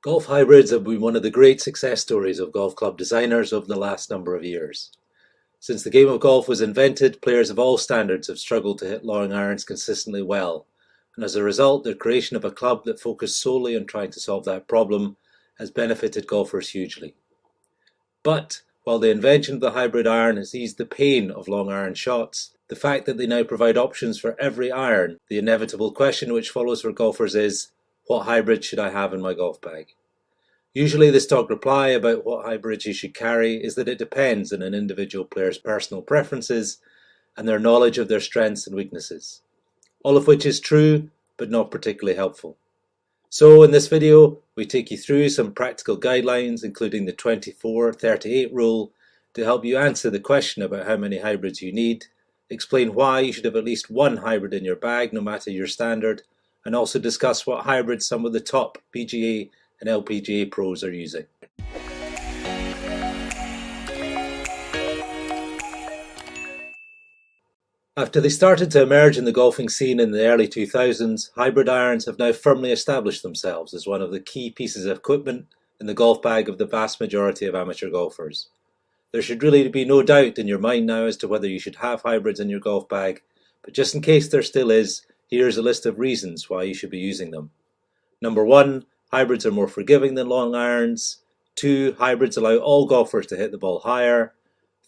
Golf hybrids have been one of the great success stories of golf club designers over the last number of years. Since the game of golf was invented, players of all standards have struggled to hit long irons consistently well, and as a result, the creation of a club that focused solely on trying to solve that problem has benefited golfers hugely. But while the invention of the hybrid iron has eased the pain of long iron shots, the fact that they now provide options for every iron, the inevitable question which follows for golfers is, what hybrid should I have in my golf bag? Usually the stock reply about what hybrids you should carry is that it depends on an individual player's personal preferences and their knowledge of their strengths and weaknesses. All of which is true, but not particularly helpful. So in this video, we take you through some practical guidelines, including the 24-38 rule, to help you answer the question about how many hybrids you need, explain why you should have at least one hybrid in your bag, no matter your standard, and also discuss what hybrids some of the top PGA and LPGA pros are using. After they started to emerge in the golfing scene in the early 2000s, hybrid irons have now firmly established themselves as one of the key pieces of equipment in the golf bag of the vast majority of amateur golfers. There should really be no doubt in your mind now as to whether you should have hybrids in your golf bag, but just in case there still is, here's a list of reasons why you should be using them. Number 1, hybrids are more forgiving than long irons. 2, hybrids allow all golfers to hit the ball higher.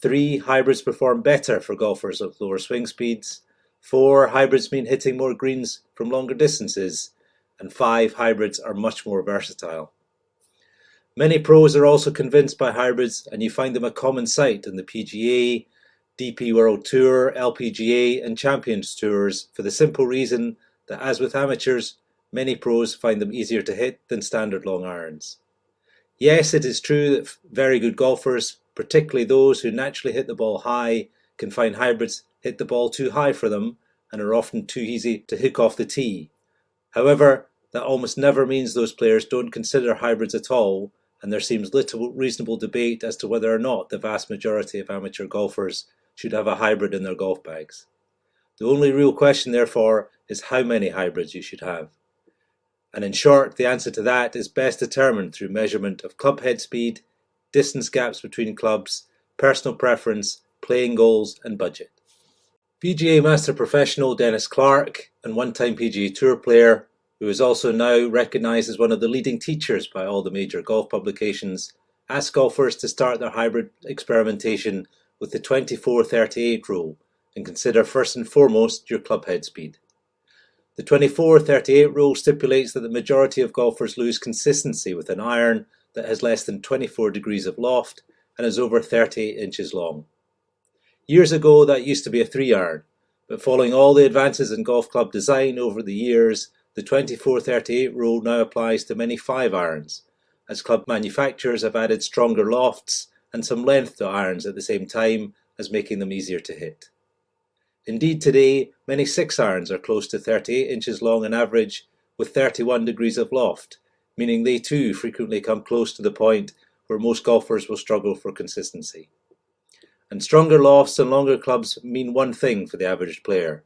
3, hybrids perform better for golfers with lower swing speeds. 4, hybrids mean hitting more greens from longer distances. And 5, hybrids are much more versatile. Many pros are also convinced by hybrids, and you find them a common sight in the PGA, DP World Tour, LPGA and Champions Tours for the simple reason that, as with amateurs, many pros find them easier to hit than standard long irons. Yes, it is true that very good golfers, particularly those who naturally hit the ball high, can find hybrids hit the ball too high for them and are often too easy to hook off the tee. However, that almost never means those players don't consider hybrids at all, and there seems little reasonable debate as to whether or not the vast majority of amateur golfers should have a hybrid in their golf bags. The only real question, therefore, is how many hybrids you should have. And in short, the answer to that is best determined through measurement of club head speed, distance gaps between clubs, personal preference, playing goals and budget. PGA Master Professional Dennis Clark, and one-time PGA Tour player, who is also now recognised as one of the leading teachers by all the major golf publications, asked golfers to start their hybrid experimentation with the 24-38 rule and consider first and foremost your club head speed. The 24-38 rule stipulates that the majority of golfers lose consistency with an iron that has less than 24 degrees of loft and is over 38 inches long. Years ago that used to be a 3-iron, but following all the advances in golf club design over the years, the 24-38 rule now applies to many 5-irons, as club manufacturers have added stronger lofts and some length to irons at the same time as making them easier to hit. Indeed, today, many 6-irons are close to 38 inches long on average with 31 degrees of loft, meaning they too frequently come close to the point where most golfers will struggle for consistency. And stronger lofts and longer clubs mean one thing for the average player.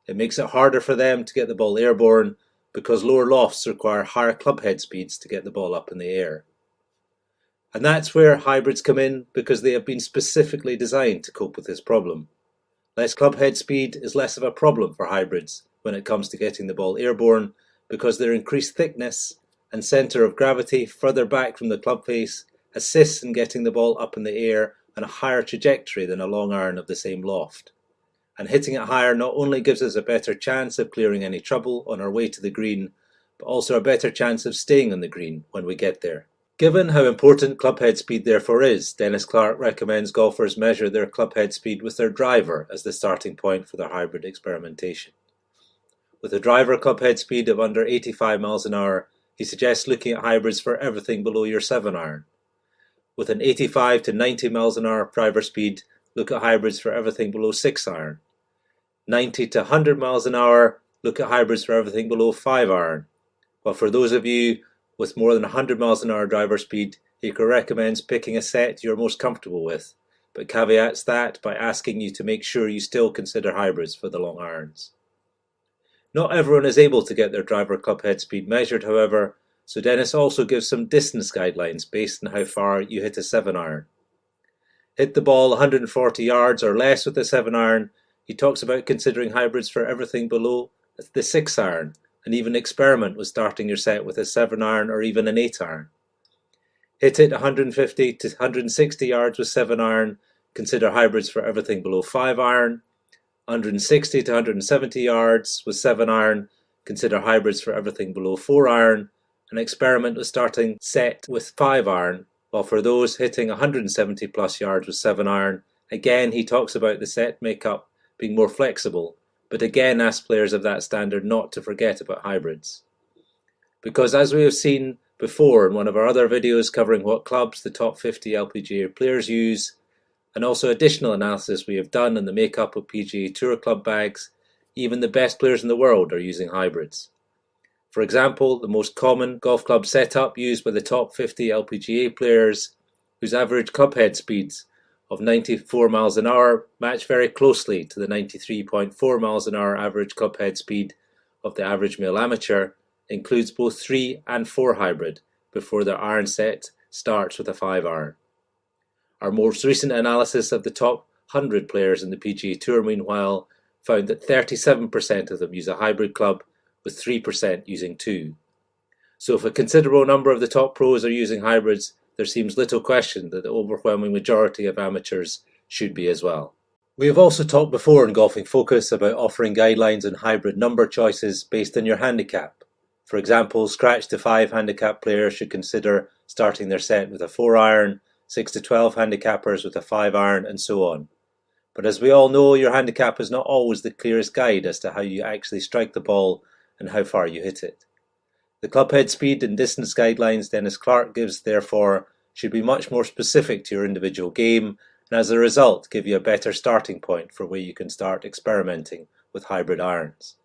It makes it harder for them to get the ball airborne because lower lofts require higher club head speeds to get the ball up in the air. And that's where hybrids come in, because they have been specifically designed to cope with this problem. Less club head speed is less of a problem for hybrids when it comes to getting the ball airborne, because their increased thickness and centre of gravity further back from the club face assists in getting the ball up in the air on a higher trajectory than a long iron of the same loft. And hitting it higher not only gives us a better chance of clearing any trouble on our way to the green, but also a better chance of staying on the green when we get there. Given how important club head speed therefore is, Dennis Clark recommends golfers measure their club head speed with their driver as the starting point for their hybrid experimentation. With a driver club head speed of under 85 miles an hour, he suggests looking at hybrids for everything below your 7-iron. With an 85 to 90 miles an hour driver speed, look at hybrids for everything below 6-iron. 90 to 100 miles an hour, look at hybrids for everything below 5-iron. While for those of you with more than 100 miles an hour driver speed, he recommends picking a set you're most comfortable with, but caveats that by asking you to make sure you still consider hybrids for the long irons. Not everyone is able to get their driver club head speed measured, however, So Dennis also gives some distance guidelines based on how far you hit a 7-iron. Hit the ball 140 yards or less with a 7-iron. He talks about considering hybrids for everything below the 6-iron, and even experiment with starting your set with a 7-iron or even an 8-iron. Hit it 150 to 160 yards with 7-iron, consider hybrids for everything below 5-iron. 160 to 170 yards with 7-iron, consider hybrids for everything below 4-iron. An experiment with starting set with 5-iron, while for those hitting 170 plus yards with 7-iron, again he talks about the set makeup being more flexible, but again asks players of that standard not to forget about hybrids. Because as we have seen before in one of our other videos covering what clubs the top 50 LPGA players use, and also additional analysis we have done on the makeup of PGA Tour club bags, even the best players in the world are using hybrids. For example, the most common golf club setup used by the top 50 LPGA players, whose average club head speeds of 94 miles an hour match very closely to the 93.4 miles an hour average club head speed of the average male amateur, includes both 3 and 4 hybrid before their iron set starts with a 5-iron. Our most recent analysis of the top 100 players in the PGA Tour, meanwhile, found that 37% of them use a hybrid club, with 3% using 2. So if a considerable number of the top pros are using hybrids, there seems little question that the overwhelming majority of amateurs should be as well. We have also talked before in Golfing Focus about offering guidelines on hybrid number choices based on your handicap. For example, scratch to 5 handicap players should consider starting their set with a 4-iron, 6 to 12 handicappers with a 5-iron, and so on. But as we all know, your handicap is not always the clearest guide as to how you actually strike the ball and how far you hit it. The club head speed and distance guidelines Dennis Clark gives, therefore, should be much more specific to your individual game, and as a result give you a better starting point for where you can start experimenting with hybrid irons.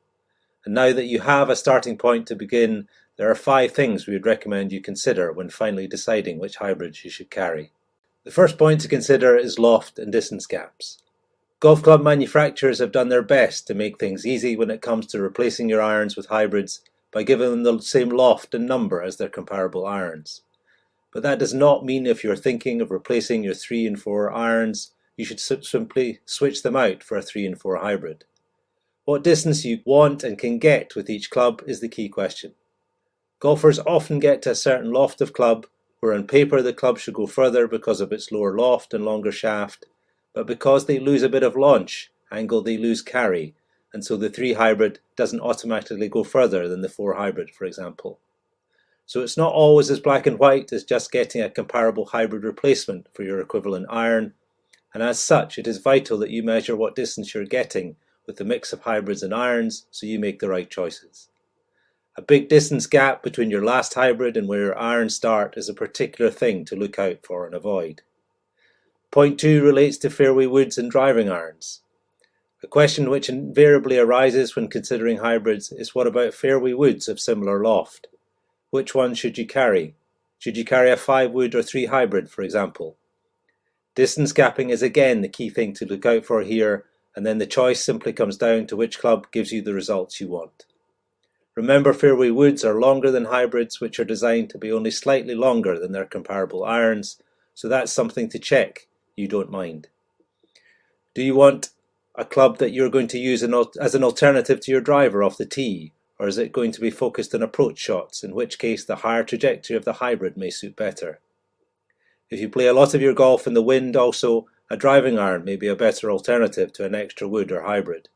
And now that you have a starting point to begin, there are 5 things we would recommend you consider when finally deciding which hybrids you should carry. The first point to consider is loft and distance gaps. Golf club manufacturers have done their best to make things easy when it comes to replacing your irons with hybrids by giving them the same loft and number as their comparable irons. But that does not mean if you're thinking of replacing your 3 and 4 irons, you should simply switch them out for a 3 and 4 hybrid. What distance you want and can get with each club is the key question. Golfers often get to a certain loft of club, where on paper the club should go further because of its lower loft and longer shaft, but because they lose a bit of launch angle they lose carry, and so the 3 hybrid doesn't automatically go further than the 4 hybrid, for example. So it's not always as black and white as just getting a comparable hybrid replacement for your equivalent iron, and as such it is vital that you measure what distance you're getting with the mix of hybrids and irons so you make the right choices. A big distance gap between your last hybrid and where your irons start is a particular thing to look out for and avoid. Point 2 relates to fairway woods and driving irons. A question which invariably arises when considering hybrids is what about fairway woods of similar loft? Which one should you carry? Should you carry a 5 wood or 3 hybrid, for example? Distance gapping is again the key thing to look out for here, and then the choice simply comes down to which club gives you the results you want. Remember, fairway woods are longer than hybrids, which are designed to be only slightly longer than their comparable irons, so that's something to check you don't mind. Do you want a club that you're going to use as an alternative to your driver off the tee, or is it going to be focused on approach shots, in which case the higher trajectory of the hybrid may suit better? If you play a lot of your golf in the wind also, a driving iron may be a better alternative to an extra wood or hybrid.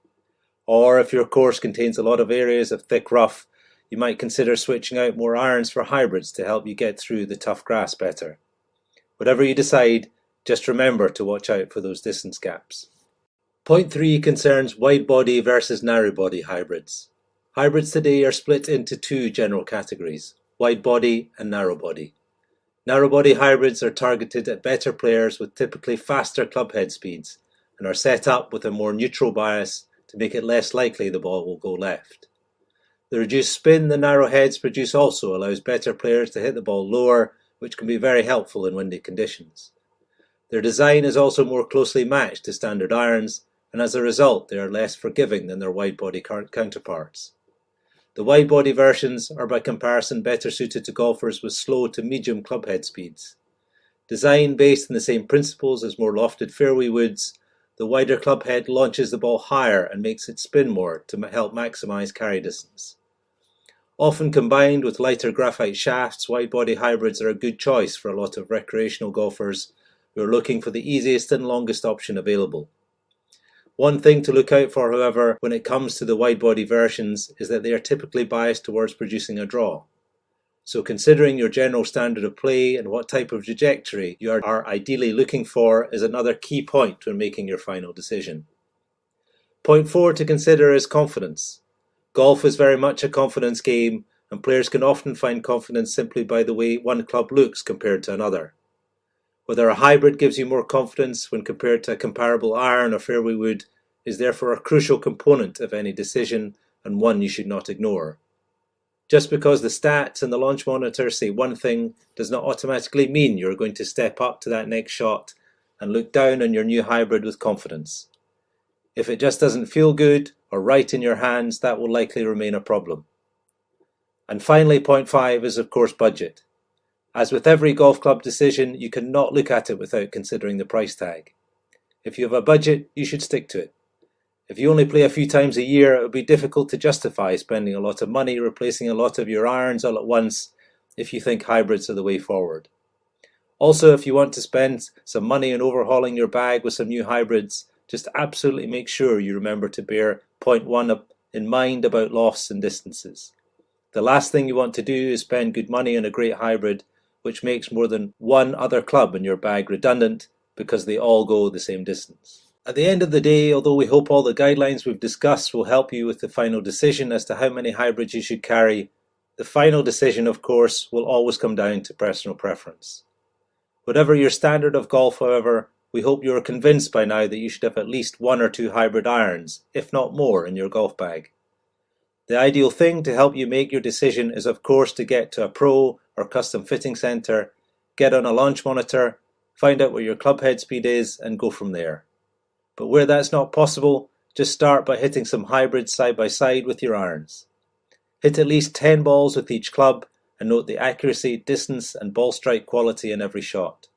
Or if your course contains a lot of areas of thick rough, you might consider switching out more irons for hybrids to help you get through the tough grass better. Whatever you decide, just remember to watch out for those distance gaps. Point 3 concerns wide body versus narrow body hybrids. Hybrids today are split into 2 general categories, wide body and narrow body. Narrow body hybrids are targeted at better players with typically faster club head speeds and are set up with a more neutral bias to make it less likely the ball will go left. The reduced spin the narrow heads produce also allows better players to hit the ball lower, which can be very helpful in windy conditions. Their design is also more closely matched to standard irons, and as a result they are less forgiving than their wide body counterparts. The wide body versions are by comparison better suited to golfers with slow to medium club head speeds. Designed based on the same principles as more lofted fairway woods, the wider club head launches the ball higher and makes it spin more to help maximise carry distance. Often combined with lighter graphite shafts, wide body hybrids are a good choice for a lot of recreational golfers who are looking for the easiest and longest option available. One thing to look out for, however, when it comes to the wide body versions is that they are typically biased towards producing a draw. So considering your general standard of play and what type of trajectory you are ideally looking for is another key point when making your final decision. Point 4 to consider is confidence. Golf is very much a confidence game, and players can often find confidence simply by the way one club looks compared to another. Whether a hybrid gives you more confidence when compared to a comparable iron or fairway wood is therefore a crucial component of any decision, and one you should not ignore. Just because the stats and the launch monitor say one thing does not automatically mean you're going to step up to that next shot and look down on your new hybrid with confidence. If it just doesn't feel good or right in your hands, that will likely remain a problem. And finally, point 5 is of course budget. As with every golf club decision, you cannot look at it without considering the price tag. If you have a budget, you should stick to it. If you only play a few times a year, it would be difficult to justify spending a lot of money replacing a lot of your irons all at once if you think hybrids are the way forward. Also, if you want to spend some money on overhauling your bag with some new hybrids, just absolutely make sure you remember to bear point 1 in mind about lofts and distances. The last thing you want to do is spend good money on a great hybrid which makes more than one other club in your bag redundant because they all go the same distance. At the end of the day, although we hope all the guidelines we've discussed will help you with the final decision as to how many hybrids you should carry, the final decision, of course, will always come down to personal preference. Whatever your standard of golf, however, we hope you are convinced by now that you should have at least 1 or 2 hybrid irons, if not more, in your golf bag. The ideal thing to help you make your decision is of course to get to a pro or custom fitting centre, get on a launch monitor, find out what your club head speed is and go from there. But where that's not possible, just start by hitting some hybrids side by side with your irons. Hit at least 10 balls with each club and note the accuracy, distance and ball strike quality in every shot.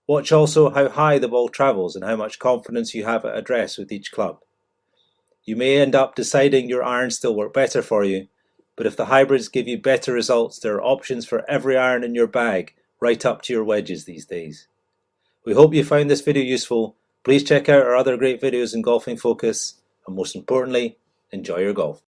Watch also how high the ball travels and how much confidence you have at address with each club. You may end up deciding your irons still work better for you, but if the hybrids give you better results, there are options for every iron in your bag, right up to your wedges these days. We hope you found this video useful. Please check out our other great videos in Golfing Focus, and most importantly, enjoy your golf.